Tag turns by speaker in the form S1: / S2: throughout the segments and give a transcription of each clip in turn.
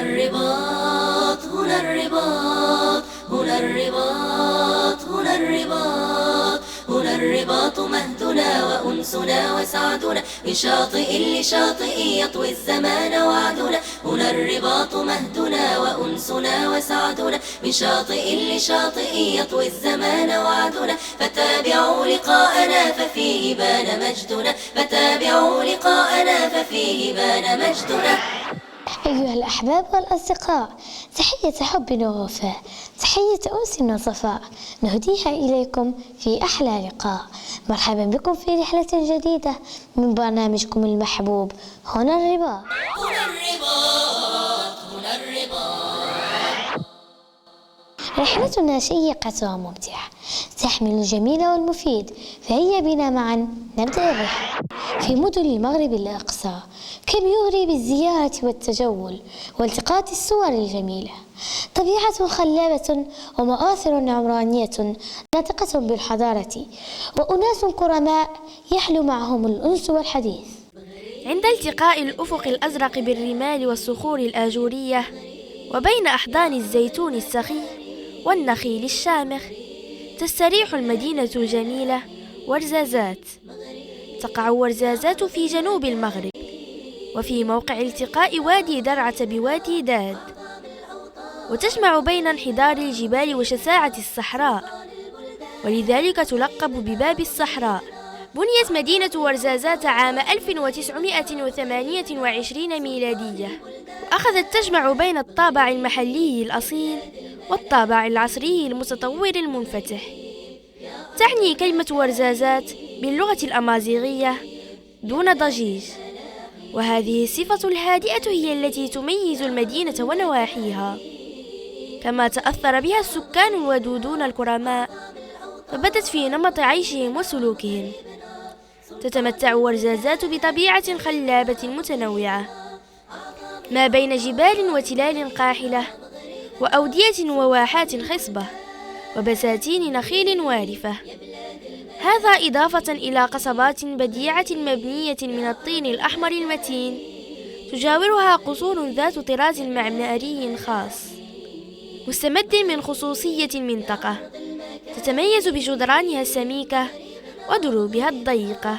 S1: الرباط، هنا الرباط، هنا الرباط، هنا الرباط، هنا الرباط مهدنا وأنسنا وسعدنا، من شاطئ لشاطئ يطوي الزمان وعدنا. هنا الرباط مهدنا وأنسنا وسعدنا، من شاطئ لشاطئ يطوي الزمان وعدنا. فتابعوا لقاءنا ففيه بان مجدنا، فتابعوا لقاءنا ففيه بان مجدنا.
S2: أيها الأحباب والأصدقاء، تحية حب ووفاء، تحية أنس وصفاء نهديها إليكم في أحلى لقاء. مرحبا بكم في رحلة جديدة من برنامجكم المحبوب هنا الرباط.
S1: هنا الرباط، هنا الرباط.
S2: رحلتنا شيقة وممتعة، تحمل الجميل والمفيد، فهيا بنا معا نبدأ الرحلة. في مدن المغرب الأقصى كم يغري بالزيارة والتجول والتقاط الصور الجميلة، طبيعة خلابة ومآثر عمرانية ناطقة بالحضارة، وأناس كرماء يحلو معهم الأنس والحديث.
S3: عند التقاء الأفق الأزرق بالرمال والصخور الآجورية، وبين أحضان الزيتون السخي والنخيل الشامخ، تستريح المدينة الجميلة ورزازات. تقع ورزازات في جنوب المغرب، وفي موقع التقاء وادي درعة بوادي داد، وتجمع بين انحدار الجبال وشساعة الصحراء، ولذلك تلقب بباب الصحراء. بنيت مدينة ورزازات عام 1928 ميلادية، وأخذت تجمع بين الطابع المحلي الأصيل والطابع العصري المتطور المنفتح. تعني كلمة ورزازات باللغة الأمازيغية دون ضجيج، وهذه الصفة الهادئة هي التي تميز المدينة ونواحيها. كما تأثر بها السكان الودودون الكرماء، فبدت في نمط عيشهم وسلوكهم. تتمتع ورزازات بطبيعة خلابة متنوعة، ما بين جبال وتلال قاحلة، وأودية وواحات خصبة، وبساتين نخيل وارفة. هذا إضافة إلى قصبات بديعة مبنية من الطين الأحمر المتين، تجاورها قصور ذات طراز معماري خاص مستمد من خصوصية المنطقة، تتميز بجدرانها السميكة ودروبها الضيقة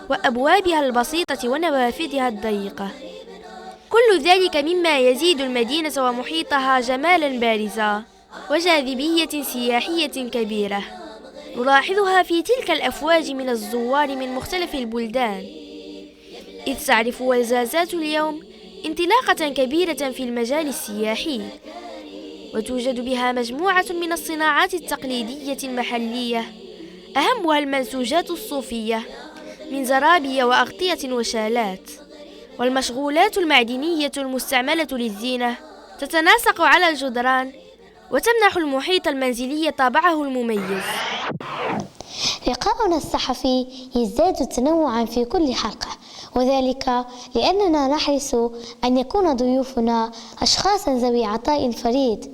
S3: وأبوابها البسيطة ونوافذها الضيقة. كل ذلك مما يزيد المدينة ومحيطها جمالا بارزا وجاذبية سياحية كبيرة، نلاحظها في تلك الأفواج من الزوار من مختلف البلدان. إذ تعرف ورزازات اليوم انطلاقة كبيرة في المجال السياحي، وتوجد بها مجموعة من الصناعات التقليدية المحلية، أهمها المنسوجات الصوفية من زرابي وأغطية وشالات، والمشغولات المعدنية المستعملة للزينة تتناسق على الجدران وتمنح المحيط المنزلي طابعه المميز.
S2: لقاؤنا الصحفي يزداد تنوعا في كل حلقة، وذلك لأننا نحرص أن يكون ضيوفنا أشخاصا ذوي عطاء فريد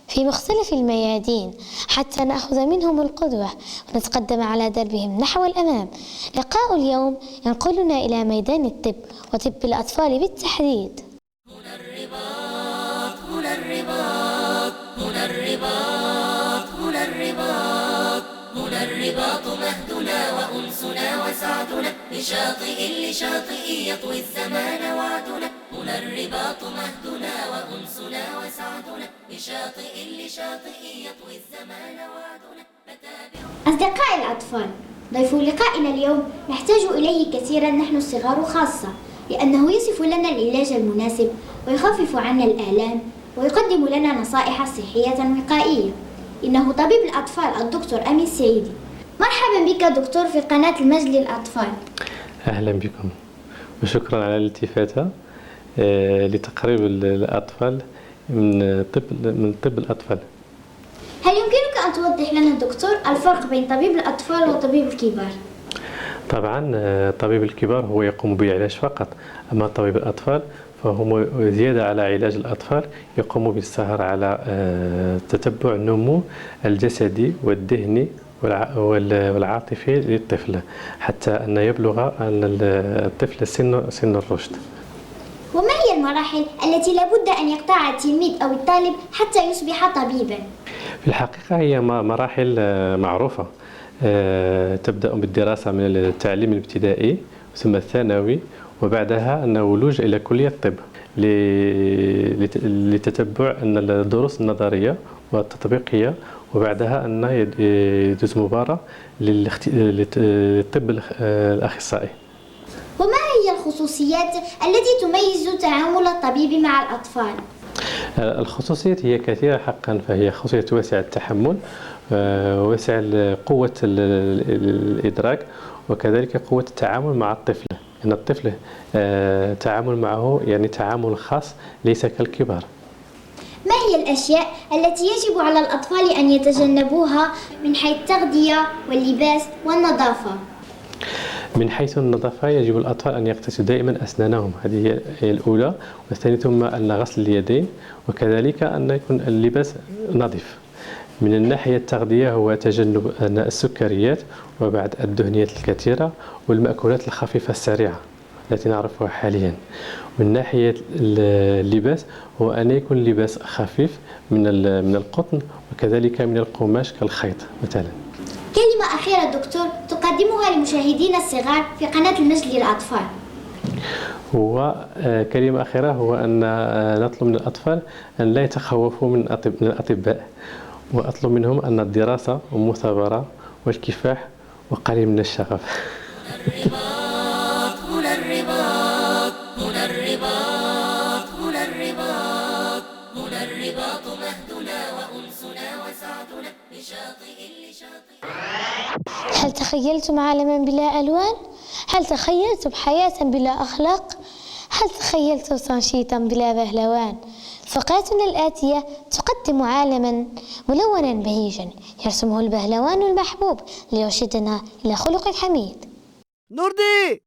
S2: في مختلف الميادين، حتى نأخذ منهم القدوة ونتقدم على دربهم نحو الأمام. لقاء اليوم ينقلنا إلى ميدان الطب وطب الأطفال بالتحديد.
S1: هنا الرباط، هنا الرباط، هنا الرباط، هنا الرباط، هنا الرباط مهدنا وأنسنا وسعدنا، من شاطئ لشاطئ يطوي الزمان وعدنا. هنا الرباط مهدنا وأنسنا وسعدنا، من شاطئ لشاطئ يطوي الزمان وعدنا.
S4: أصدقائي الأطفال، ضيف لقائنا اليوم نحتاج إليه كثيرا نحن الصغار خاصة، لأنه يصف لنا العلاج المناسب ويخفف عنا الآلام ويقدم لنا نصائح صحية وقائية. إنه طبيب الأطفال الدكتور أمين السعيدي. مرحبا بك دكتور في قناة المجد للأطفال.
S5: أهلا بكم وشكرا على الالتفاتة لتقريب الأطفال من طب الأطفال.
S4: هل يمكنك أن توضح لنا دكتور الفرق بين طبيب الأطفال وطبيب الكبار؟
S5: طبعا طبيب الكبار هو يقوم بالعلاج فقط، أما طبيب الأطفال فهو زيادة على علاج الأطفال يقوم بالسهر على تتبع النمو الجسدي والذهني والعاطفي للطفل حتى أن يبلغ أن الطفل سن الرشد.
S4: وما هي هي المراحل التي لابد أن يقطعها التلميذ أو الطالب حتى يصبح طبيبا؟
S5: في الحقيقة هي مراحل معروفة. تبدأ بالدراسة من التعليم الابتدائي ثم الثانوي، وبعدها الولوج إلى كلية الطب لتتبع أن الدروس النظرية والتطبيقية، وبعدها أن يدوز مباراة للطب الأخصائي.
S4: وما هي الخصوصيات التي تميز تعامل الطبيب مع الأطفال؟
S5: الخصوصيات هي كثيرة حقا، فهي خصوصية واسعة التحمل، واسع قوة الإدراك، وكذلك قوة التعامل مع الطفل. أن الطفل تعامل معه يعني تعامل خاص ليس كالكبار.
S4: ما هي الأشياء التي يجب على الأطفال أن يتجنبوها من حيث التغذية واللباس والنظافة؟
S5: من حيث النظافة يجب الأطفال أن يغسلوا دائما أسنانهم، هذه هي الأولى، والثانية ثم أن غسل اليدين، وكذلك أن يكون اللباس نظيف. من الناحية التغذية هو تجنب السكريات وبعد الدهنيات الكثيرة والمأكولات الخفيفة السريعة التي نعرفها حاليا. من ناحية اللباس هو أن يكون لباس خفيف من القطن وكذلك من القماش كالخيط مثلا.
S4: كلمة أخيرة دكتور تقدمها لمشاهدينا الصغار في قناة المجد للأطفال.
S5: هو كلمة أخيرة هو أن نطلب من الأطفال أن لا يتخوفوا من الأطباء، وأطلب منهم أن الدراسة والمثابرة والكفاح وقليل من الشغف.
S1: هنا الرباط هنا الرباط هنا الرباط هنا الرباط مهدنا وأنسنا وسعدنا لشاطئ لشاطئ.
S2: هل تخيلتم عالما بلا ألوان؟ هل تخيلتم حياة بلا أخلاق؟ هل تخيلتم تنشيطا بلا بهلوان؟ فقرتنا الآتية تقدم عالما ملونا بهيجا يرسمه البهلوان المحبوب ليرشدنا إلى خلق حميد.
S6: نوردي،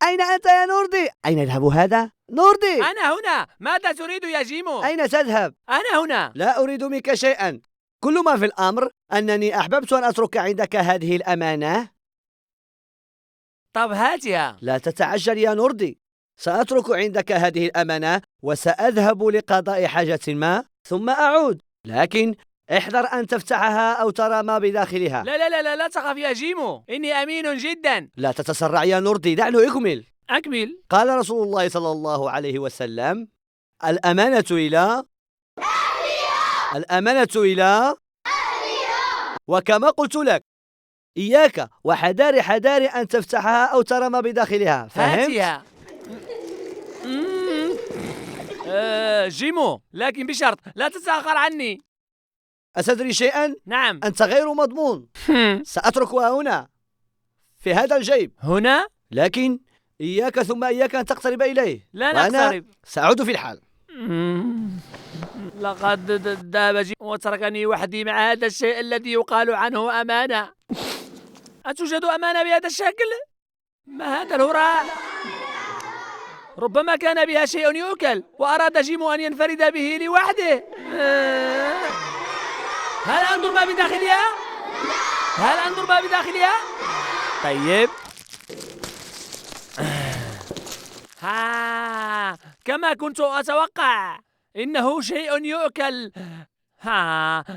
S6: أين أنت يا نوردي؟ أين يذهب هذا؟ نوردي،
S7: أنا هنا. ماذا تريد يا جيمو؟
S6: أين تذهب؟
S7: أنا هنا.
S6: لا أريد منك شيئا، كل ما في الأمر أنني أحببت أن أترك عندك هذه الأمانة.
S7: طب هاتها.
S6: لا تتعجل يا نوردي، سأترك عندك هذه الأمانة وسأذهب لقضاء حاجة ما ثم أعود، لكن احذر أن تفتحها أو ترى ما بداخلها.
S7: لا لا لا لا, لا تخف يا جيمو، إني أمين جدا.
S6: لا تتسرع يا نوردي، دعني أكمل.
S7: أكمل.
S6: قال رسول الله صلى الله عليه وسلم: الأمانة إلى الأمانة إلى وكما قلت لك إياك حذاري أن تفتحها أو ترى ما بداخلها، فهمت؟
S7: هاتها. جيمو، لكن بشرط لا تتأخر عني.
S6: أتدري شيئا؟
S7: نعم.
S6: أنت غير مضمون. سأتركها هنا في هذا الجيب
S7: هنا؟
S6: لكن إياك ثم إياك أن تقترب إليه.
S7: لا
S6: وأنا
S7: نقترب.
S6: سأعود في الحال.
S7: لقد ذهب جيمو وتركني وحدي مع هذا الشيء الذي يقال عنه أمانة. أتوجد أمانة بهذا الشكل؟ ما هذا الهراء؟ ربما كان بها شيء يؤكل وأراد جيمو أن ينفرد به لوحده. هل أنظر ما بداخلها؟ هل أنظر ما بداخلها؟ طيب. كما كنت أتوقع، إنه شيء يؤكل.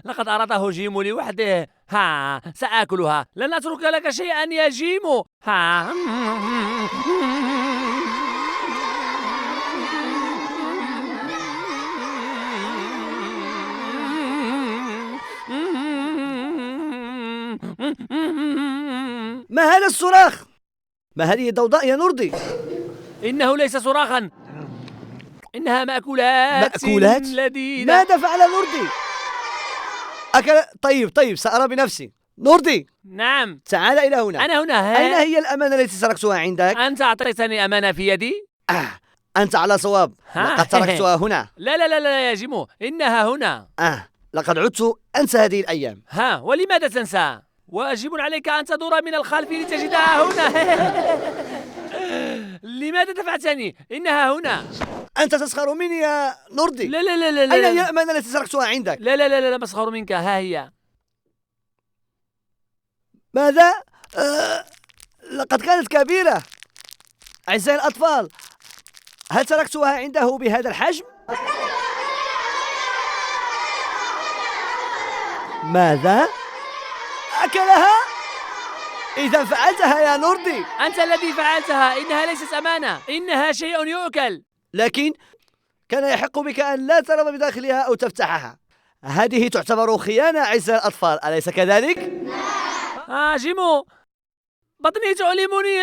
S7: لقد أراده جيمو لوحده. سآكلها، لن أترك لك شيئا يا جيمو.
S6: ما هذا الصراخ؟ ما هذه الضوضاء يا نوردي؟
S7: إنه ليس صراخا، إنها مأكولات لذيذة.
S6: ماذا فعل نوردي؟ أكل. طيب سأرى بنفسي. نوردي،
S7: نعم.
S6: تعال إلى هنا.
S7: أنا هنا.
S6: أين هي الأمانة التي سرقتها عندك؟
S7: أنت أعطيتني أمانة في يدي.
S6: أنت على صواب، لقد تركتها هنا.
S7: لا لا لا لا يا جيمو، إنها هنا.
S6: لقد عدت أنسى هذه الأيام.
S7: ولماذا تنسى؟ واجب عليك أن تدور من الخلف لتجدها هنا. لماذا دفعتني؟ إنها هنا.
S6: أنت تسخر مني يا نوردي.
S7: لا لا لا لا.
S6: أين هي الأمانة التي سرقتها عندك؟
S7: لا لا لا لا، مسخر منك. ها هي.
S6: ماذا؟ لقد كانت كبيرة. أعزائي الأطفال، هل تركتها عنده بهذا الحجم؟ ماذا؟ أكلها؟ إذا فعلتها يا نوردي.
S7: أنت الذي فعلتها، إنها ليست أمانة، إنها شيء يؤكل.
S6: لكن كان يحق بك أن لا ترى بداخلها أو تفتحها. هذه تعتبر خيانة عز الأطفال، أليس كذلك؟
S7: جيمو، بطني تؤلمني.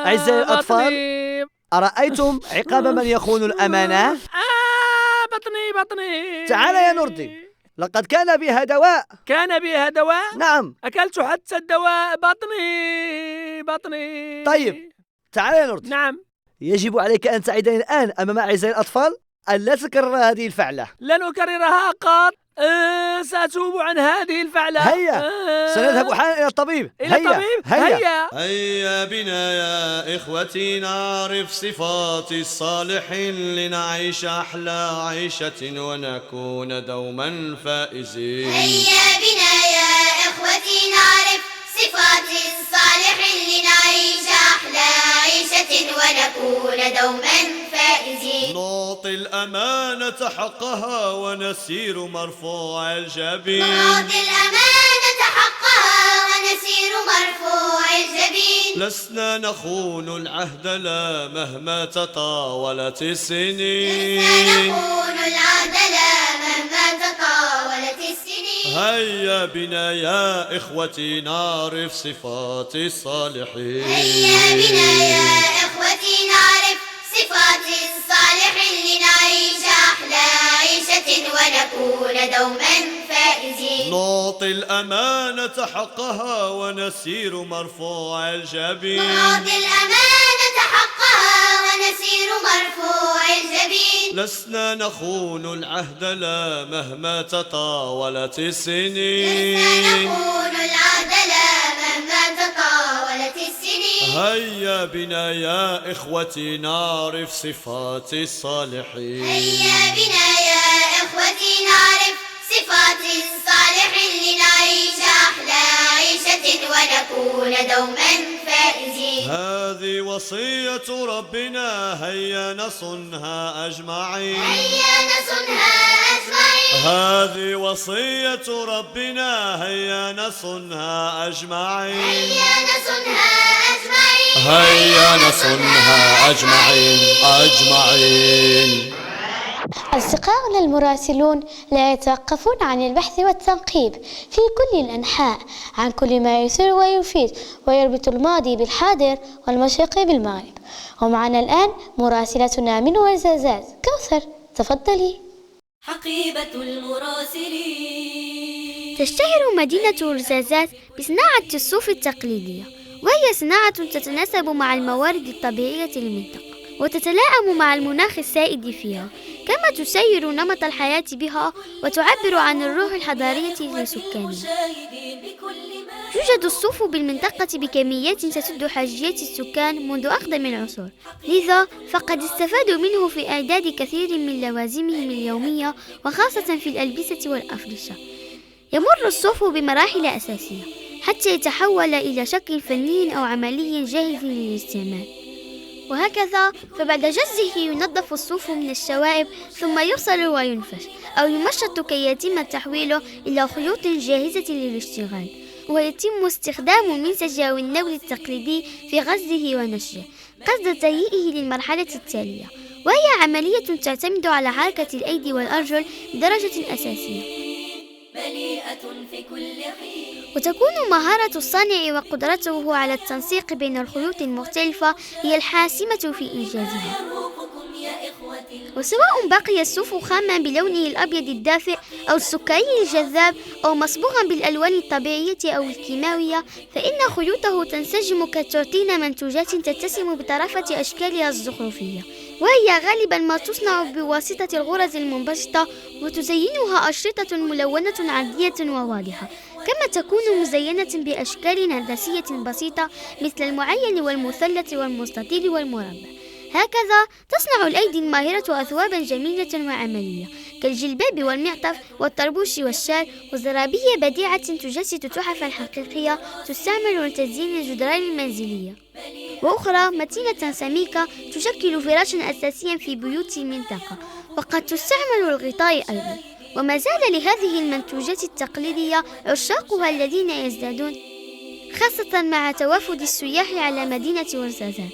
S6: أعزائي الأطفال، أرأيتم عقاب من يخون الأمانة؟
S7: بطني.
S6: تعال يا نوردي، لقد كان بها دواء.
S7: كان بها دواء؟
S6: نعم.
S7: أكلت حتى الدواء. بطني.
S6: طيب، تعال يا نوردي.
S7: نعم.
S6: يجب عليك أن تعدني الآن أمام أعزائي الأطفال أن لا تكرر هذه الفعلة.
S7: لن أكررها قط. سأتوب عن هذه الفعلة.
S6: هيا، سنذهب حالا إلى الطبيب.
S8: هيا بنا يا إخوتي نعرف صفات الصالحين لنعيش أحلى عيشة ونكون دوما فائزين.
S1: هيا بنا يا إخوتي نعرف صفات الصالحين لنعيش أحلى عيشة ونكون دوما فائزين.
S8: نعطي الأمانة حقها ونسير مرفوع الجبين.
S1: نعطي الأمانة حقها ونسير مرفوع الجبين.
S8: لسنا نخون العهد لا مهما تطاولت السنين.
S1: لسنا نخون العهد لا مهما تطاولت السنين.
S8: هيا بنا يا إخوتي نعرف صفات الصالحين.
S1: هيا بنا يا إخوتي نعرف صفات الصالحين لنعيش أحلى عيشة ونكون دوما فائزين.
S8: نعطي الأمانة حقها ونسير مرفوع الجبين.
S1: نعطي الأمانة حقها ونسير مرفوع الجبين.
S8: لسنا نخون العهد لا مهما تطاولت السنين.
S1: لسنا نخون العهد لا مهما تطاولت السنين.
S8: هيا بنا يا إخوتي نعرف صفات الصالحين.
S1: هيا بنا يا إخوتي نعرف صفات الصالحين لنعيش أحلى عيشة ونكون دوما فائزين.
S8: هذه وصية ربنا هيا نصنها أجمعين.
S1: هيا نصنها أجمعين.
S8: هذه وصية ربنا هيا نصنها أجمعين.
S1: هيا نصنها أجمعين.
S8: هيا نصنها أجمعين.
S2: أصدقائنا المراسلون لا يتوقفون عن البحث والتنقيب في كل الأنحاء عن كل ما يثير ويفيد ويربط الماضي بالحاضر والمشرق بالمغرب. ومعنا الآن مراسلتنا من ورزازات، كوثر، تفضلي.
S1: حقيبة المراسلين.
S3: تشتهر مدينة ورزازات بصناعة الصوف التقليدية، وهي صناعة تتناسب مع الموارد الطبيعية للمنطقة وتتلائم مع المناخ السائد فيها، كما تسير نمط الحياة بها وتعبر عن الروح الحضارية لسكانها. يوجد الصوف بالمنطقة بكميات تسد حاجيات السكان منذ أقدم العصور، لذا فقد استفادوا منه في إعداد كثير من لوازمهم اليومية وخاصة في الألبسة والأفرشة. يمر الصوف بمراحل أساسية حتى يتحول إلى شكل فني أو عملي جاهز للاستعمال، وهكذا فبعد جزه ينظف الصوف من الشوائب ثم يغسل وينفش أو يمشط كي يتم تحويله إلى خيوط جاهزة للاشتغال، ويتم استخدام المنسج أو النول التقليدي في غزله ونشره قصد تهيئه للمرحلة التالية، وهي عملية تعتمد على حركة الأيدي والأرجل بدرجة أساسية،
S1: في كل حين.
S3: وتكون مهارة الصانع وقدرته على التنسيق بين الخيوط المختلفة هي الحاسمة في إنجازها. وسواء بقي الصوف خاما بلونه الأبيض الدافئ أو السكري الجذاب أو مصبوغا بالألوان الطبيعية أو الكيماوية، فإن خيوطه تنسجم كتعطينا منتوجات تتسم بطرافة أشكالها الزخرفية، وهي غالبا ما تصنع بواسطة الغرز المنبسطة وتزينها أشرطة ملونة عادية وواضحة، كما تكون مزينة بأشكال هندسية بسيطة مثل المعين والمثلث والمستطيل والمربع. هكذا تصنع الأيدي الماهرة أثوابا جميلة وعملية كالجلباب والمعطف والطربوش والشال، وزرابية بديعة تجسد تحفا حقيقية تستعمل لتزيين الجدران المنزلية، وأخرى متينة سميكة تشكل فراشا أساسيا في بيوت المنطقة، وقد تستعمل الغطاء أيضا. وما زال لهذه المنتوجات التقليدية عشاقها الذين يزدادون، خاصة مع توافد السياح على مدينة ورزازات.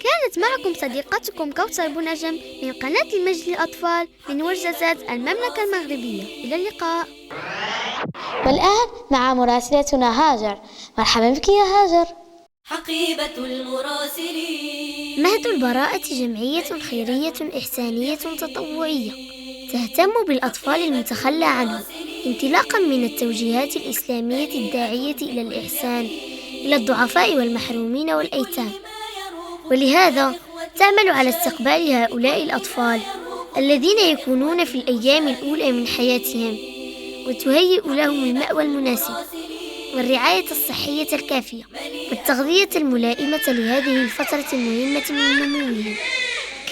S3: كانت معكم صديقتكم كوثر بونجم من قناة المجد للأطفال من ورزازات المملكة المغربية. إلى اللقاء.
S2: والآن مع مراسلتنا هاجر. مرحبا بك يا هاجر.
S9: حقيبة المراسلين.
S3: مهد البراءة جمعية خيرية إحسانية تطوعية تهتم بالأطفال المتخلى عنهم، انطلاقا من التوجيهات الإسلامية الداعية إلى الإحسان إلى الضعفاء والمحرومين والأيتام. ولهذا تعمل على استقبال هؤلاء الأطفال الذين يكونون في الأيام الأولى من حياتهم، وتهيئ لهم المأوى المناسب والرعاية الصحية الكافية والتغذية الملائمة لهذه الفترة المهمة من نموهم،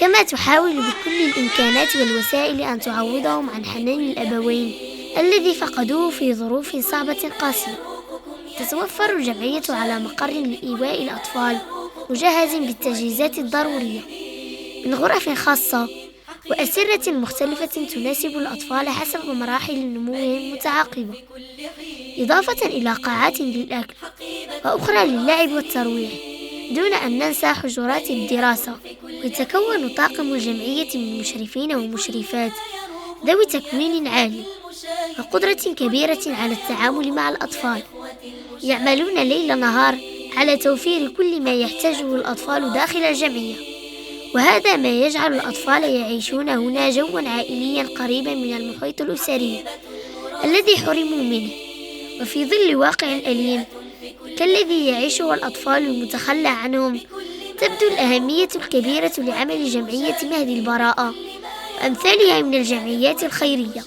S3: كما تحاول بكل الإمكانات والوسائل أن تعوضهم عن حنان الأبوين الذي فقدوه في ظروف صعبة قاسية. تتوفر الجمعية على مقر لإيواء الأطفال مجهز بالتجهيزات الضرورية من غرف خاصة وأسرة مختلفة تناسب الأطفال حسب مراحل نموهم متعاقبة، إضافة إلى قاعات للأكل وأخرى للعب والترويح، دون أن ننسى حجرات الدراسة. ويتكون طاقم الجمعية من مشرفين ومشرفات ذوي تكوين عالي وقدرة كبيرة على التعامل مع الأطفال، يعملون ليل نهار على توفير كل ما يحتاجه الأطفال داخل الجمعية، وهذا ما يجعل الأطفال يعيشون هنا جوا عائليا قريبا من المحيط الأسري الذي حرموا منه. وفي ظل واقع أليم كالذي يعيشه الأطفال المتخلى عنهم، تبدو الأهمية الكبيرة لعمل جمعية مهد البراءة وأمثالها من الجمعيات الخيرية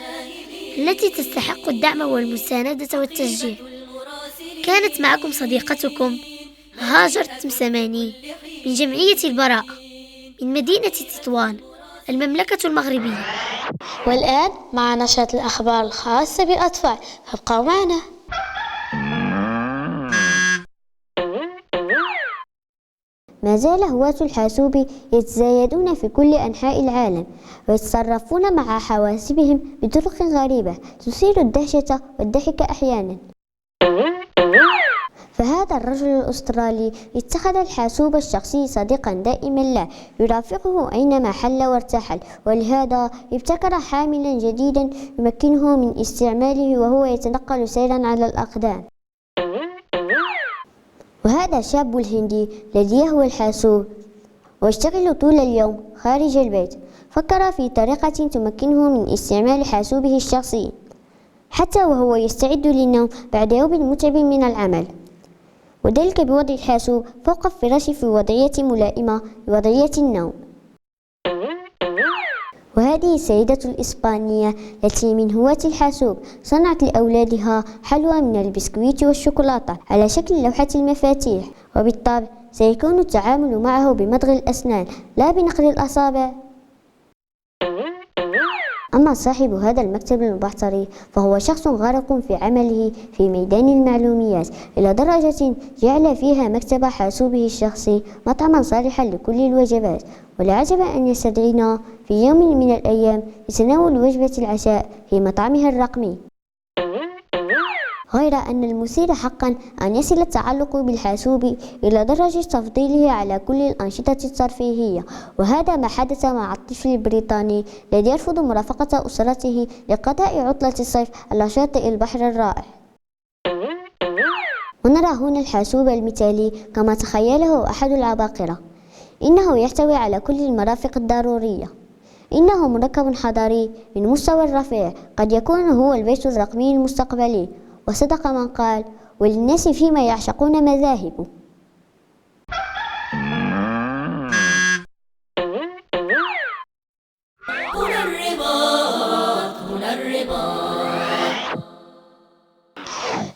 S3: التي تستحق الدعم والمساندة والتشجيع. كانت معكم صديقتكم هاجر تمسماني من جمعية البراءة من مدينة تطوان، المملكة المغربية.
S2: والآن مع نشرة الأخبار الخاصة بالأطفال، فابقوا معنا.
S10: ما زال هواة الحاسوب يتزايدون في كل أنحاء العالم ويتصرفون مع حواسبهم بطرق غريبة تثير الدهشة والضحك أحيانا. فهذا الرجل الأسترالي اتخذ الحاسوب الشخصي صديقا دائما له يرافقه أينما حل وارتحل، ولهذا ابتكر حاملا جديدا يمكنه من استعماله وهو يتنقل سيرا على الأقدام. وهذا الشاب الهندي الذي يهوى الحاسوب ويشتغل طول اليوم خارج البيت فكر في طريقة تمكنه من استعمال حاسوبه الشخصي حتى وهو يستعد للنوم بعد يوم متعب من العمل، وذلك بوضع الحاسوب فوق الفراش في وضعية ملائمة لوضعية النوم. وهذه السيدة الإسبانية التي من هواة الحاسوب صنعت لأولادها حلوى من البسكويت والشوكولاتة على شكل لوحة المفاتيح، وبالطبع سيكون التعامل معه بمضغ الأسنان لا بنقر الأصابع. أما صاحب هذا المكتب المبحثري فهو شخص غارق في عمله في ميدان المعلوميات إلى درجة جعل فيها مكتب حاسوبه الشخصي مطعما صالحا لكل الوجبات. والعجب أن يستدعينا في يوم من الأيام لتناول وجبة العشاء في مطعمه الرقمي. غير أن المثير حقا أن يصل التعلق بالحاسوب إلى درجة تفضيله على كل الأنشطة الترفيهية، وهذا ما حدث مع الطفل البريطاني الذي يرفض مرافقة أسرته لقضاء عطلة الصيف على شاطئ البحر الرائع. ونرى هنا الحاسوب المثالي كما تخيله أحد العباقرة، إنه يحتوي على كل المرافق الضرورية، إنه مركب حضاري من مستوى رفيع، قد يكون هو البيت الرقمي المستقبلي. وصدق من قال: وللناس فيما يعشقون مذاهب.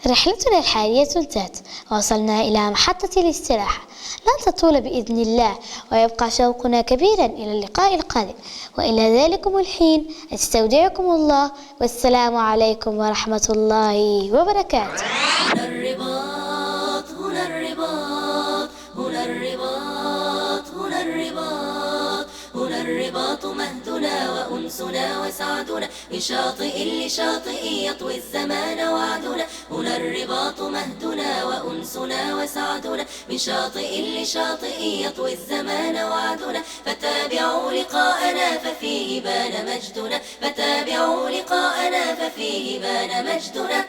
S2: رحلتنا الحالية انتهت، وصلنا إلى محطة الاستراحة. لن تطول بإذن الله، ويبقى شوقنا كبيرا إلى اللقاء القادم. وإلى ذلكم الحين أستودعكم الله، والسلام عليكم ورحمة الله وبركاته.
S9: هنا الرباط، هنا الرباط، هنا الرباط، هنا الرباط، هنا الرباط مهدنا وأنسنا وسعدنا، من شاطئ لشاطئ يطوي الزمان وعدنا. هنا الرباط مهدنا وأنسنا وسعدنا، من شاطئ لشاطئ يطوي الزمان وعدنا. فتابعوا لقاءنا ففيه بان مجدنا، فتابعوا لقاءنا ففيه بان مجدنا.